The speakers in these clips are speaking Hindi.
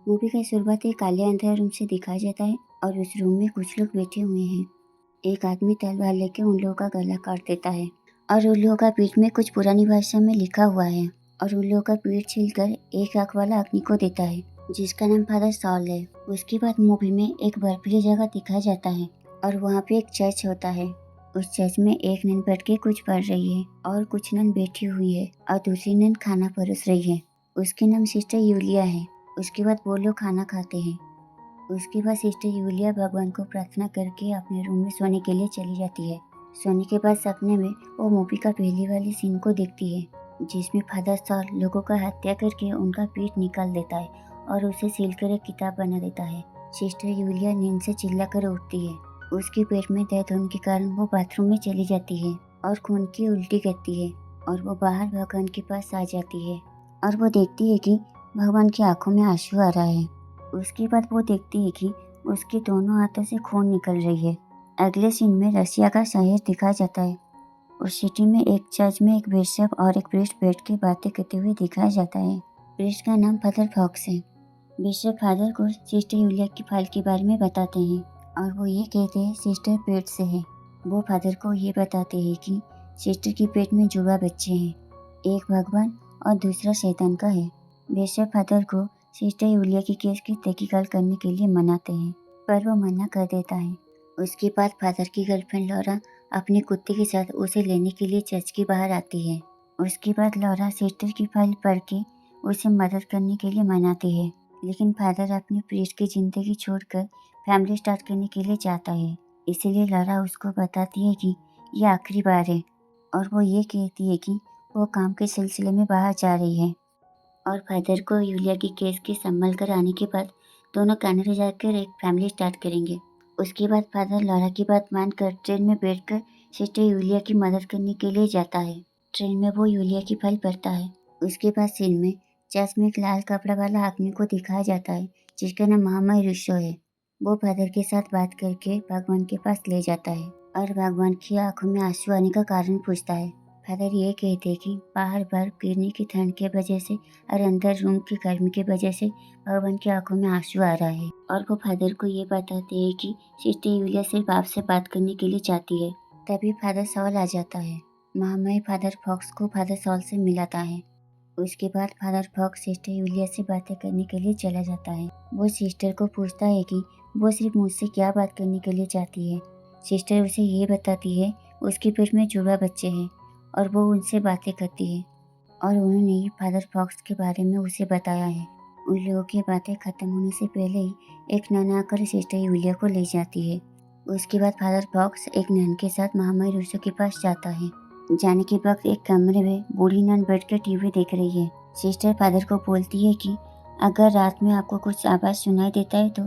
मूवी का शुरुआत एक काले अंधेरे रूम से दिखाया जाता है और उस रूम में कुछ लोग बैठे हुए हैं। एक आदमी तलवार लेके उन लोगों का गला काट देता है और उन लोगों का पीठ में कुछ पुरानी भाषा में लिखा हुआ है और उन लोगों का पीठ छीलकर एक आंख वाला आदमी को देता है जिसका नाम फादर सॉल है। उसके बाद मूवी में एक बर्फीली जगह दिखाया जाता है और वहाँ पे एक चर्च होता है। उस चर्च में एक नन बैठ के कुछ पढ़ रही है और कुछ नन बैठी हुई है और दूसरी नन खाना परोस रही है। उसके नाम सिस्टर यूलिया है। उसके बाद वो लोग खाना खाते हैं। उसके बाद सिस्टर यूलिया भगवान को प्रार्थना करके अपने रूम में सोने के लिए चली जाती है। सोने के बाद सपने में वो मूवी का पहली वाली सीन को देखती है जिसमें फादर सॉल लोगों का हत्या करके उनका पीठ निकाल देता है और उसे सील कर एक किताब बना देता है। सिस्टर यूलिया नींद से चिल्ला कर उठती है। उसके पेट में दर्द होने के कारण वो बाथरूम में चली जाती है और खून की उल्टी करती है और वो बाहर भगवान के पास आ जाती है और वो देखती है कि भगवान की आंखों में आंसू आ रहा है। उसके बाद वो देखती है कि उसके दोनों हाथों से खून निकल रही है। अगले सीन में रशिया का शहर दिखाया जाता है। उस सिटी में एक चर्च में एक बिशप और एक प्रीस्ट बैठ के बातें करते हुए दिखाया जाता है। प्रीस्ट का नाम फादर फॉक्स है। बिशप फादर को सिस्टर यूलिया की फाइल के बारे में बताते हैं और वो ये कहते हैं सिस्टर पेट से है। वो फादर को ये बताते हैं कि सिस्टर की पेट में जुड़वा बच्चे हैं, एक भगवान और दूसरा शैतान का है। बिशप फादर को सिस्टर यूलिया की केस की तहकीकात करने के लिए मनाते हैं पर वो मना कर देता है। उसके बाद फादर की गर्लफ्रेंड लॉरा अपने कुत्ते के साथ उसे लेने के लिए चर्च के बाहर आती है। उसके बाद लॉरा सिस्टर की फाइल पढ़ के उसे मदद करने के लिए मनाती है, लेकिन फादर अपनी प्रीस्ट की जिंदगी छोड़कर फैमिली स्टार्ट करने के लिए चाहता है। इसीलिए लॉरा उसको बताती है कि ये आखिरी बार है और वो ये कहती है कि वो काम के सिलसिले में बाहर जा रही है और फादर को यूलिया की केस के संभल कर आने के बाद दोनों कनाडा जाकर एक फैमिली स्टार्ट करेंगे। उसके बाद फादर लॉरा की बात मानकर ट्रेन में बैठकर सिस्टर यूलिया की मदद करने के लिए जाता है। ट्रेन में वो यूलिया की फाइल पढ़ता है। उसके बाद सीन में चर्च में एक लाल कपड़ा वाला आदमी को दिखाया जाता है जिसका नाम महामय रुशो है। वो फादर के साथ बात करके भगवान के पास ले जाता है और भगवान की आंखों में आंसू आने का कारण पूछता है। फादर ये कहते हैं कि बाहर बर्फ गिरने की ठंड के वजह से और अंदर रूम की गर्मी की वजह से भगवान की आंखों में आंसू आ रहा है और वो फादर को ये बताते हैं कि सिस्टर यूलिया सिर्फ आपसे बात करने के लिए चाहती है। तभी फादर सॉल आ जाता है। महामय फादर फॉक्स को फादर सॉल से मिलाता है। उसके बाद फादर फॉक्स सिस्टर यूलिया से बातें करने के लिए चला जाता है। वो सिस्टर को पूछता है कि वो सिर्फ मुझसे क्या बात करने के लिए चाहती है। सिस्टर उसे ये बताती है उसके पेट में जुड़वा बच्चे हैं और वो उनसे बातें करती है और उन्होंने ही फादर फॉक्स के बारे में उसे बताया है। उन लोगों की बातें खत्म होने से पहले ही एक नन आकर सिस्टर यूलिया को ले जाती है। उसके बाद फादर फॉक्स एक नन के साथ महामय रूसो के पास जाता है। जाने के वक्त एक कमरे में बूढ़ी नन बैठकर टीवी देख रही है। सिस्टर फादर को बोलती है कि अगर रात में आपको कुछ आवाज़ सुनाई देता है तो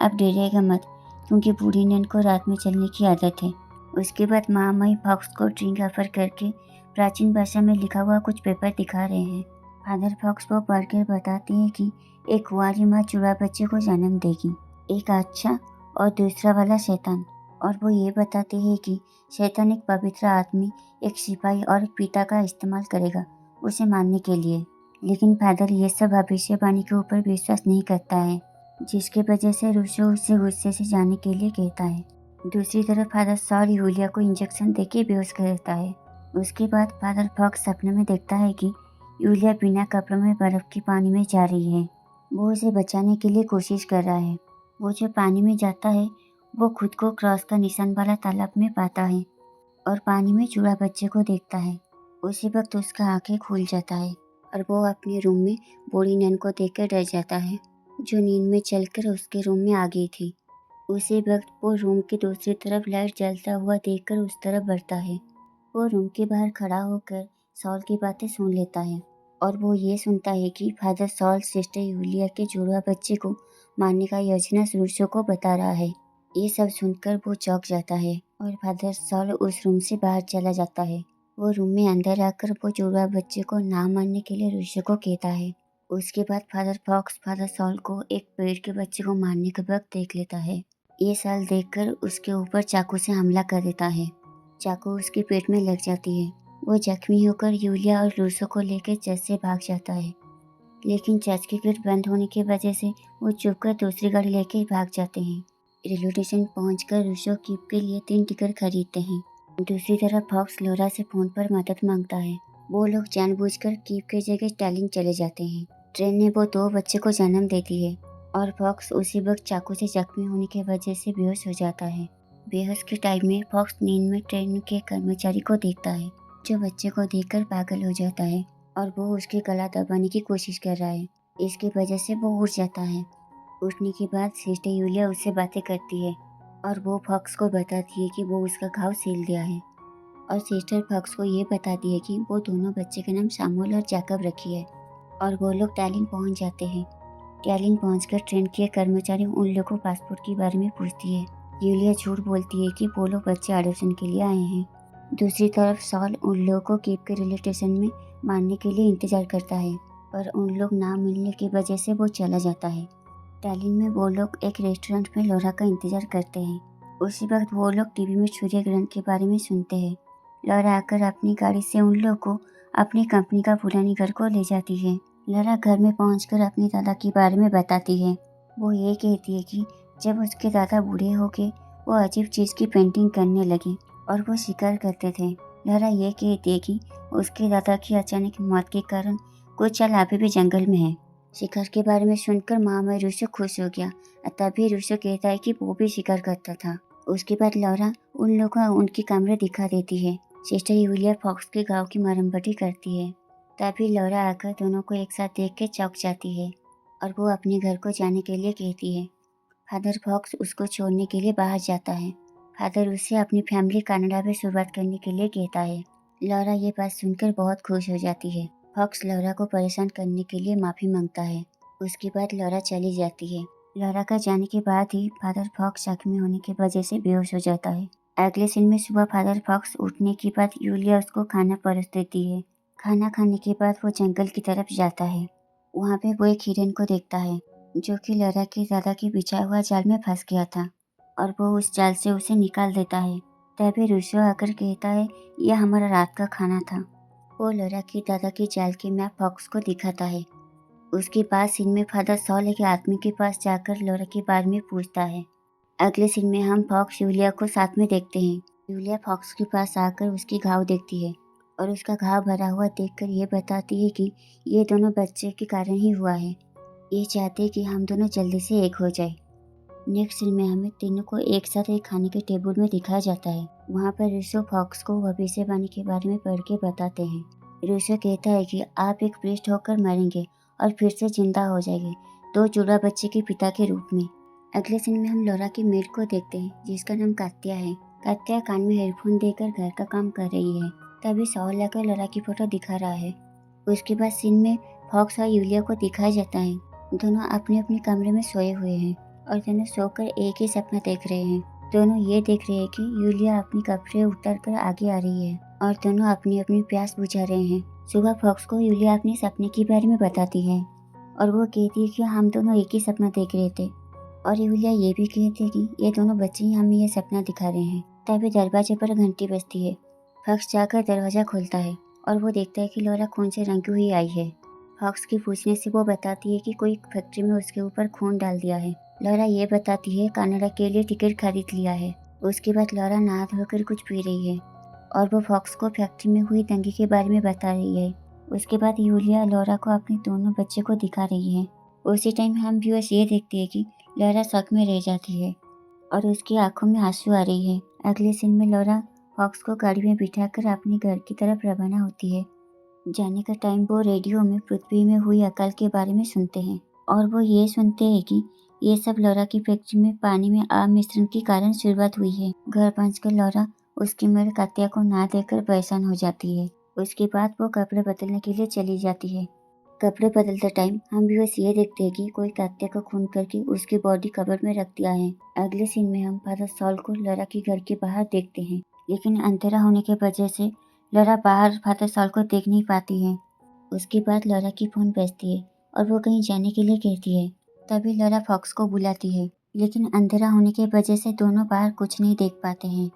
आप डरिएगा मत, क्योंकि बूढ़ी नन को रात में चलने की आदत है। उसके बाद महामय फॉक्स को ड्रिंक ऑफर करके प्राचीन भाषा में लिखा हुआ कुछ पेपर दिखा रहे हैं। फादर फॉक्स को पढ़कर बताते हैं कि एक कुंवारी माँ जुड़वा बच्चे को जन्म देगी, एक अच्छा और दूसरा वाला शैतान। और वो ये बताते हैं कि शैतान एक पवित्र आदमी, एक सिपाही और पिता का इस्तेमाल करेगा उसे मारने के लिए। लेकिन फादर ये सब भविष्यवाणी के ऊपर विश्वास नहीं करता है, जिसके वजह से रूसो उसे गुस्से से जाने के लिए कहता है। दूसरी तरफ फादर सॉल यूलिया को इंजेक्शन देके बेहोश कर देता है। उसके बाद फादर फॉक्स सपने में देखता है कि यूलिया बिना कपड़ों में बर्फ के पानी में जा रही है। वो उसे बचाने के लिए कोशिश कर रहा है। वो जो पानी में जाता है वो खुद को क्रॉस का निशान वाला तालाब में पाता है और पानी में जुड़ा बच्चे को देखता है। उसी वक्त उसका आंखें खुल जाता है और वो अपने रूम में बूढ़ी नन को देखकर डर जाता है, जो नींद में चलकर उसके रूम में आ गई थी। उसी वक्त वो रूम की दूसरी तरफ लाइट जलता हुआ देखकर उस तरफ बढ़ता है। वो रूम के बाहर खड़ा होकर सॉल की बातें सुन लेता है और वो ये सुनता है कि फादर सॉल सिस्टर यूलिया के जुड़वा बच्चे को मारने का योजना रूसो को बता रहा है। ये सब सुनकर वो चौंक जाता है और फादर सॉल उस रूम से बाहर चला जाता है। वो रूम में अंदर आकर वो जुड़वा बच्चे को ना मारने के लिए रूसो को कहता है। उसके बाद फादर फॉक्स फादर सॉल को एक पेड़ के बच्चे को मारने के वक्त देख लेता है। ये साल देखकर उसके ऊपर चाकू से हमला कर देता है। चाकू उसके पेट में लग जाती है। वो जख्मी होकर यूलिया और रूसो को लेकर चर्च से भाग जाता है। लेकिन चर्च के गेट बंद होने की वजह से वो चुपकर दूसरी गाड़ी लेके भाग जाते हैं। रेलवे स्टेशन पहुंचकर रूसो कीप के लिए 3 टिकट खरीदते हैं। दूसरी तरफ फॉक्स लॉरा से फोन पर मदद मांगता है। वो लोग जानबूझकर कीप की जगह टैलिन चले जाते हैं। ट्रेन में वो 2 बच्चे को जन्म देती है और फॉक्स उसी वक्त चाकू से जख्मी होने की वजह से बेहोश हो जाता है। बेहोश के टाइम में फॉक्स नींद में ट्रेन के कर्मचारी को देखता है, जो बच्चे को देखकर पागल हो जाता है और वो उसके गला दबाने की कोशिश कर रहा है। इसकी वजह से वो उठ जाता है। उठने के बाद सिस्टर यूलिया उससे बातें करती है और वो फॉक्स को बताती है कि वो उसका घाव सील दिया है और सिस्टर फॉक्स को ये बताती है कि वो दोनों बच्चे का नाम सामुएल और जैकब रखी है। और वो लोग टैलिन पहुंच जाते हैं। टैलिन पहुंचकर ट्रेन के कर्मचारी उन लोगों को पासपोर्ट के बारे में पूछती है। यूलिया झूठ बोलती है कि वो लोग बच्चे एडॉप्शन के लिए आए हैं। दूसरी तरफ सॉल उन लोगों को कीप के रेलवे स्टेशन में मारने के लिए इंतजार करता है, पर उन लोग ना मिलने की वजह से वो चला जाता है। टैलिन में वो लोग एक रेस्टोरेंट में लॉरा का इंतजार करते हैं। उसी वक्त वो लोग टीवी में सूर्य ग्रहण के बारे में सुनते हैं। लॉरा आकर अपनी गाड़ी से उन लोगों को अपनी कंपनी का पुरानी घर को ले जाती है। लॉरा घर में पहुंचकर अपने दादा के बारे में बताती है। वो ये कहती है कि जब उसके दादा बूढ़े हो गए, वो अजीब चीज की पेंटिंग करने लगे और वो शिकार करते थे। लॉरा ये कहती है कि उसके दादा की अचानक मौत के कारण कुछ चाल अभी भी जंगल में है। शिकार के बारे में सुनकर मामा रूसो खुश हो गया। तभी रूसो कहता है कि वो भी शिकार करता था। उसके बाद लॉरा उन लोगों को उनकी कमरे दिखा देती है। सिस्टर यूलिया फॉक्स के गांव की मरम्मती करती है। तभी लॉरा आकर दोनों को एक साथ देख के चौंक जाती है और वो अपने घर को जाने के लिए कहती है। फादर फॉक्स उसको छोड़ने के लिए बाहर जाता है। फादर उससे अपनी फैमिली कनाडा में शुरुआत करने के लिए कहता है। लॉरा ये बात सुनकर बहुत खुश हो जाती है। फॉक्स लॉरा को परेशान करने के लिए माफ़ी मांगता है। उसके बाद लॉरा चली जाती है। लॉरा का जाने के बाद ही फादर फॉक्स जख्मी होने की वजह से बेहोश हो जाता है। अगले दिन में सुबह फादर फॉक्स उठने के बाद यूलिया उसको खाना परोस देती है। खाना खाने के बाद वो जंगल की तरफ जाता है। वहाँ पे वो एक हिरन को देखता है, जो कि लॉरा के दादा के बिछाया हुआ जाल में फंस गया था और वो उस जाल से उसे निकाल देता है। तभी रूसो आकर कहता है, यह हमारा रात का खाना था। वो लॉरा के दादा के जाल के मैप फॉक्स को दिखाता है। उसके बाद सीन में फादर सॉल एक आदमी के पास जाकर लॉरा के बारे में पूछता है। अगले सीन में हम फॉक्स यूलिया को साथ में देखते हैं। यूलिया फॉक्स के पास आकर उसकी घाव देखती है और उसका घाव भरा हुआ देखकर ये बताती है कि ये दोनों बच्चे के कारण ही हुआ है। ये चाहते हैं कि हम दोनों जल्दी से एक हो जाए। नेक्स्ट सीन में हमें तीनों को एक साथ एक खाने के टेबल में दिखाया जाता है। वहाँ पर रूसो फॉक्स को भविष्यवाणी के बारे में पढ़ के बताते हैं। रूसो कहता है कि आप एक प्रीस्ट होकर मरेंगे और फिर से जिंदा हो जाएंगे, 2 जुड़वा बच्चे के पिता के रूप में। अगले सीन में हम लॉरा की मेड को देखते हैं, जिसका नाम कात्या है। कात्या कान में हेडफोन देकर घर का काम कर रही है। तभी सॉल आकर लॉरा की फोटो दिखा रहा है। उसके बाद सीन में फॉक्स और यूलिया को दिखाया जाता है। दोनों अपने अपने कमरे में सोए हुए हैं और दोनों सोकर एक ही सपना देख रहे हैं। दोनों ये देख रहे हैं कि यूलिया अपनी कपड़े उतार कर आगे आ रही है और दोनों अपनी अपनी प्यास बुझा रहे हैं। सुबह फॉक्स को यूलिया अपने सपने के बारे में बताती है और वो कहती है कि हम दोनों एक ही सपना देख रहे थे। और यूलिया ये भी कहती है कि ये दोनों बच्चे ही हमें ये सपना दिखा रहे हैं। तभी दरवाजे पर घंटी बजती है। फॉक्स जाकर दरवाजा खोलता है और वो देखता है कि लॉरा खून से रंगी हुई आई है। फॉक्स के पूछने से वो बताती है कि कोई फैक्ट्री में उसके ऊपर खून डाल दिया है। लॉरा ये बताती है कनाडा के लिए टिकट खरीद लिया है। उसके बाद लॉरा नहा धोकर कुछ पी रही है और वो फॉक्स को फैक्ट्री में हुई दंगे के बारे में बता रही है। उसके बाद यूलिया लॉरा को अपने दोनों बच्चे को दिखा रही है। उसी टाइम हम व्यूअर्स ये देखते हैं कि लॉरा शक में रह जाती है और उसकी आंखों में आंसू आ रही है। अगले सीन में लॉरा फॉक्स को गाड़ी में बिठाकर अपने घर की तरफ रवाना होती है। जाने का टाइम वो रेडियो में पृथ्वी में हुई अकाल के बारे में सुनते हैं और वो ये सुनते हैं कि ये सब लॉरा की फैक्ट्री में पानी में आम मिश्रण के कारण शुरुआत हुई है। घर पहुंचकर लॉरा उसकी मेड कात्या को ना देखकर परेशान हो जाती है। उसके बाद वो कपड़े बदलने के लिए चली जाती है। कपड़े बदलते टाइम हम व्यूअर्स ये देखते हैं कि कोई कात्या को खून करके उसकी बॉडी कबर में रख दिया है। अगले सीन में हम फादर सॉल को लॉरा के घर के बाहर देखते हैं, लेकिन अंधेरा होने की वजह से लॉरा बाहर फादर सॉल को देख नहीं पाती है। उसके बाद लॉरा की फोन बजती है और वो कहीं जाने के लिए कहती है। तभी लॉरा फॉक्स को बुलाती है, लेकिन अंधेरा होने की वजह से दोनों बाहर कुछ नहीं देख पाते हैं।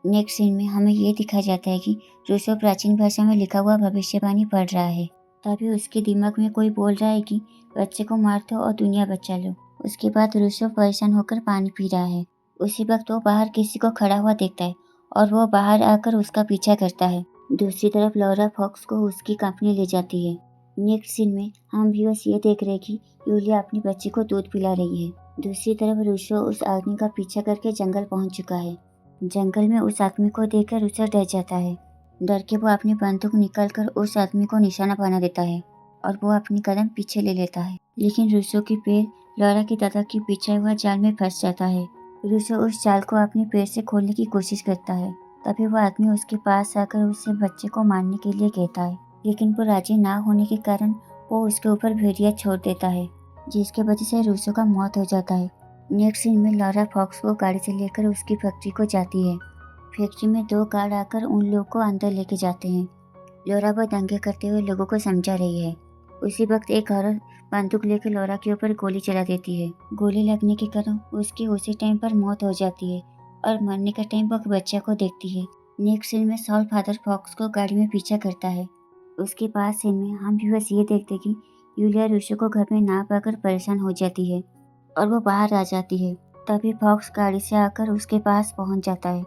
नेक्स्ट सीन में हमें ये दिखाया जाता है कि रूसो प्राचीन भाषा में लिखा हुआ भविष्यवाणी पढ़ रहा है। तभी उसके दिमाग में कोई बोल रहा है कि बच्चे को मार दो और दुनिया बचा लो। उसके बाद रूसो परेशान होकर पानी पी रहा है। उसी वक्त वो बाहर किसी को खड़ा हुआ देखता है और वो बाहर आकर उसका पीछा करता है। दूसरी तरफ लॉरा फॉक्स को उसकी कंपनी ले जाती है। नेक्स्ट सीन में हम व्यूअर्स ये देख रहे कि यूलिया अपनी बच्ची को दूध पिला रही है। दूसरी तरफ रूसो उस आदमी का पीछा करके जंगल पहुंच चुका है। जंगल में उस आदमी को देखकर रूसो डर जाता है। डर के वो अपनी बंदूक निकालकर उस आदमी को निशाना बना देता है और वो अपनी कदम पीछे ले लेता है। लेकिन रूसो की पैर लॉरा के दादा की बिछाया हुआ जाल में फंस जाता है। रूसो उस जाल को अपने पैर से खोलने की कोशिश करता है। तभी वो आदमी उसके पास आकर उससे बच्चे को मारने के लिए कहता है, लेकिन वो राजी ना होने के कारण वो उसके ऊपर भेड़िया छोड़ देता है, जिसके वजह से रूसो का मौत हो जाता है। नेक्स्ट सीन में लॉरा फॉक्स को गाड़ी से लेकर उसकी फैक्ट्री को जाती है। फैक्ट्री में 2 गार्ड आकर उन लोगों को अंदर लेके जाते हैं। लॉरा वो दंगे करते हुए लोगों को समझा रही है। उसी वक्त एक औरत बंदूक लेकर लॉरा के ऊपर गोली चला देती है। गोली लगने के कारण उसकी उसी टाइम पर मौत हो जाती है और मरने का टाइम वो बच्चा को देखती है। नेक्स्ट सीन में सॉल फादर फॉक्स को गाड़ी में पीछा करता है। उसके बाद सीन में हम व्यूअर्स ये देखते कि यूलिया रूसो को घर में ना पाकर परेशान हो जाती है और वो बाहर आ जाती है। तभी फॉक्स गाड़ी से आकर उसके पास पहुंच जाता है।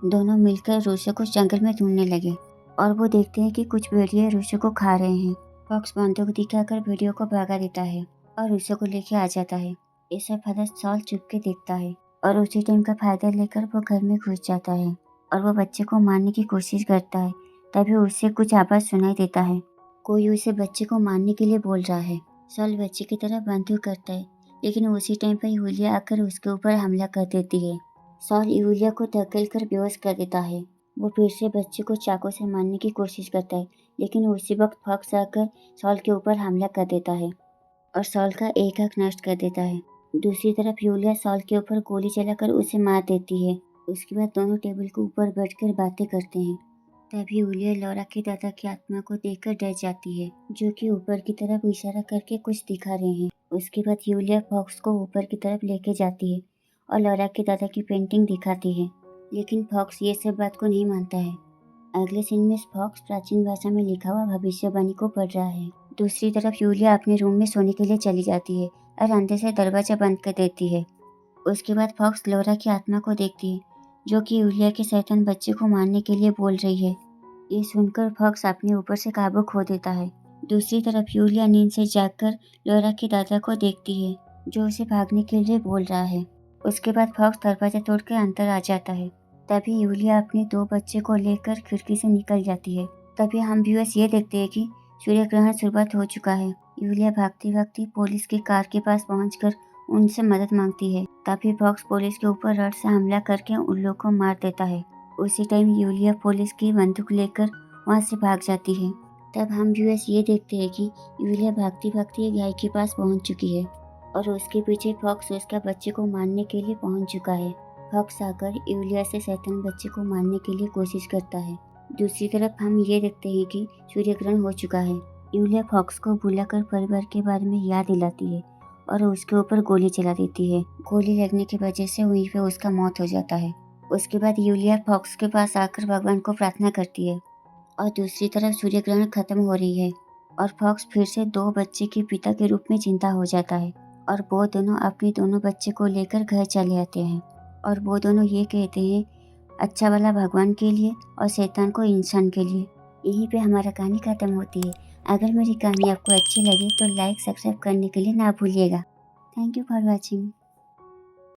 दोनों मिलकर रूसो को जंगल में ढूंढने लगे और वो देखते हैं कि कुछ भेड़िए रूसो को खा रहे हैं। फॉक्स बंदूक दिखाकर भेड़ियों को भगा देता है और रूसो को लेके आ जाता है। इसे फादर सॉल चुप के देखता है और उसी टाइम का फायदा लेकर वो घर में घुस जाता है और वो बच्चे को मारने की कोशिश करता है। तभी उसे कुछ आवाज सुनाई देता है। कोई उसे बच्चे को मारने के लिए बोल रहा है। सॉल बच्चे की तरफ बंदूक करता है, लेकिन उसी टाइम पर यूलिया आकर उसके ऊपर हमला कर देती है। सॉल यूलिया को धकेल कर बेहोश कर देता है। वो फिर से बच्चे को चाकू से मारने की कोशिश करता है, लेकिन उसी वक्त फॉक्स आकर सॉल के ऊपर हमला कर देता है और सॉल का एक आंख नष्ट कर देता है। दूसरी तरफ यूलिया सॉल के ऊपर गोली चलाकर उसे मार देती है। उसके बाद दोनों टेबल के ऊपर बैठकर बातें करते हैं। तभी यूलिया लॉरा के दादा की आत्मा को देखकर डर जाती है, जो कि ऊपर की तरफ इशारा करके कुछ दिखा रहे हैं। उसके बाद यूलिया फॉक्स को ऊपर की तरफ लेके जाती है और लॉरा के दादा की पेंटिंग दिखाती है, लेकिन फॉक्स ये सब बात को नहीं मानता है। अगले सीन में फॉक्स प्राचीन भाषा में लिखा हुआ भविष्यवाणी को पढ़ रहा है। दूसरी तरफ यूलिया अपने रूम में सोने के लिए चली जाती है और अंदर से दरवाजा बंद कर देती है। उसके बाद फॉक्स लॉरा की आत्मा को देखती है, जो कि यूलिया के शैतान बच्चे को मारने के लिए बोल रही है। ये सुनकर फॉक्स अपने ऊपर से काबू खो देता है। दूसरी तरफ यूलिया नींद से जागकर लॉरा के दादा को देखती है, जो उसे भागने के लिए बोल रहा है। उसके बाद फॉक्स दरवाजा तोड़कर अंदर आ जाता है। तभी यूलिया अपने 2 बच्चे को लेकर खिड़की से निकल जाती है। तभी हम व्यूअर्स ये देखते हैं कि सूर्य ग्रहण शुरुआत हो चुका है। यूलिया भागती भागती पुलिस की कार के पास पहुंचकर उनसे मदद मांगती है। तभी फॉक्स पुलिस के ऊपर रड से हमला करके उन लोगों को मार देता है। उसी टाइम यूलिया पुलिस की बंदूक लेकर वहां से भाग जाती है। तब हम व्यूअर्स ये देखते हैं कि यूलिया भागती भागती एक गाय के पास पहुंच चुकी है और उसके पीछे फॉक्स उसका बच्चे को मारने के लिए पहुंच चुका है। फॉक्स आकर यूलिया से शैतान बच्चे को मारने के लिए कोशिश करता है। दूसरी तरफ हम ये देखते हैं कि सूर्य ग्रहण हो चुका है। यूलिया फॉक्स को बुलाकर परिवार के बारे में याद दिलाती है और उसके ऊपर गोली चला देती है। गोली लगने की वजह से वहीं पे उसका मौत हो जाता है। उसके बाद यूलिया फॉक्स के पास आकर भगवान को प्रार्थना करती है और दूसरी तरफ सूर्य ग्रहण खत्म हो रही है और फॉक्स फिर से 2 बच्चे के पिता के रूप में जिंदा हो जाता है और वो दोनों अपने दोनों बच्चे को लेकर घर चले आते हैं और वो दोनों ये कहते हैं, अच्छा वाला भगवान के लिए और शैतान को इंसान के लिए। यहीं पे हमारा कहानी खत्म होती है। अगर मेरी कहानी आपको अच्छी लगे तो लाइक सब्सक्राइब करने के लिए ना भूलिएगा। Thank you for watching.